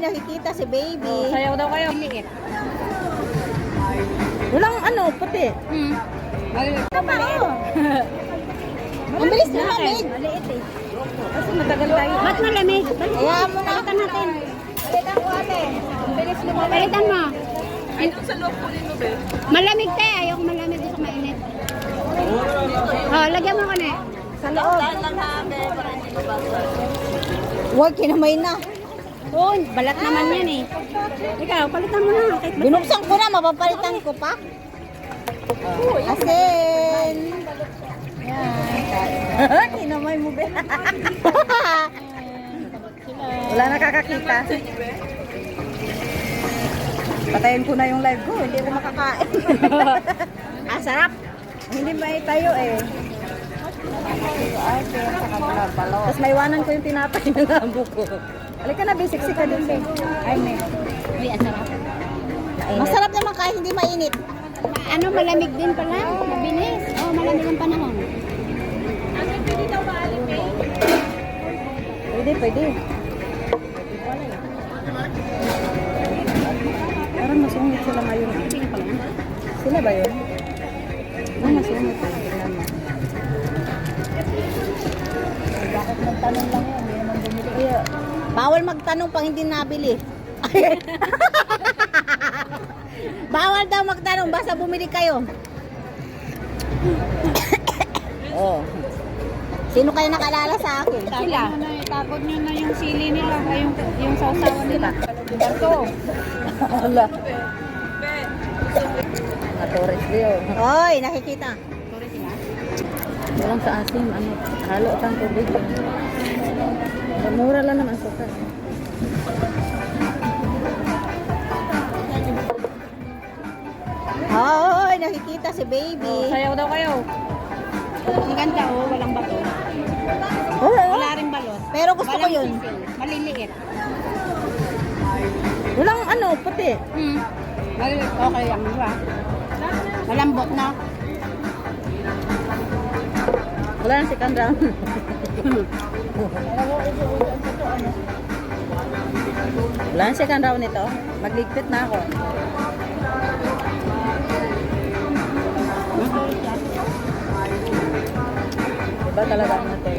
nakikita si baby. Sayaw daw kayo. Liit. Walang ano, puti. Maliit. Maliit. Ang bilis na malamig. Maliit eh. Kasi matagal tayo. Ba't malamig? Kaya mo na. Palitan natin. Palitan ko ate. Ang bilis lumamig. Palitan mo. Ay, doon sa loob kunin mo, be. Malamig te. Ayoko malamig. Gusto mainit. Oh, lagyan mo ka na. Sa loob. Lang ha, be. Para hindi mabasa. Huwag, kinamay na. Oh, balat naman yan eh. Ikaw, palitan mo na. Kahit Binuksan ko na, mapapalitan ko pa. Asin. Yan. Kinamay mo, be. Wala nakakakita. Patayin ko na yung live ko, hindi ako makakain. Sarap. Hindi ba tayo eh. Tapos maiwanan ko yung tinapay ng labo ko. Halika na, basic ka din. Ay, may. Uy, ang sarap. Masarap naman kahit hindi mainit. Ano, malamig din pala. Mabilis. Oh, malamig ang panahon. Pwede. Parang masungit sila ngayon. Sila ba yun? Masungit. Tingnan mo. Bakit magtanong lang yan? Hindi naman bumili. Kaya, bawal magtanong pang hindi nabili. Bawal daw magtanong, basta bumili kayo. Oh. Sino kayo nakalala sa akin? Sila. Tapos nyo na yung sili nila. Yung sausawan nila. Ito. Wala. Torres view. Oy, nakikita. Sorry sila. Walang sa asim, ano, halo kang tubig. Mura lang naman suka. Hoy, nakikita si baby. Sayaw daw kayo. Ang ganda oh, walang bato. Wala rin balot. Pero gusto ko yun. Sisil. Maliliit. Walang ano, puti. Maliliit. Okay lang, di ba? Malambot na. Wala na si Kandra. Wala na si Kandra nito. Magligpit na ako. Diba talaga ano ito?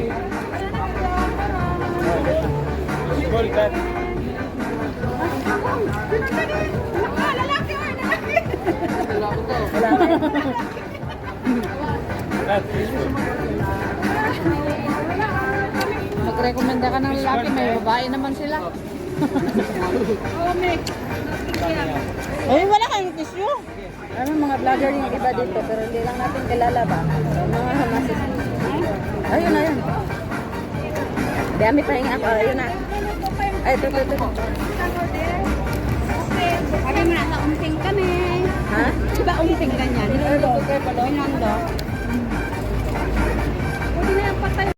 Wala na. Magrekomenda ka ng lalaki, may babae naman sila. Ay, wala kayong tissue. Ano mga vlogger yung iba dito, pero hindi lang natin kilala ba? Mga hamasis. Ayun, ayun. Dami pa yung ako. Ayun na. Ay, ito. Sabi mo na, umping kami. Ha? Diba umping ganyan? Minundo. Minundo. Pwede na yung patay.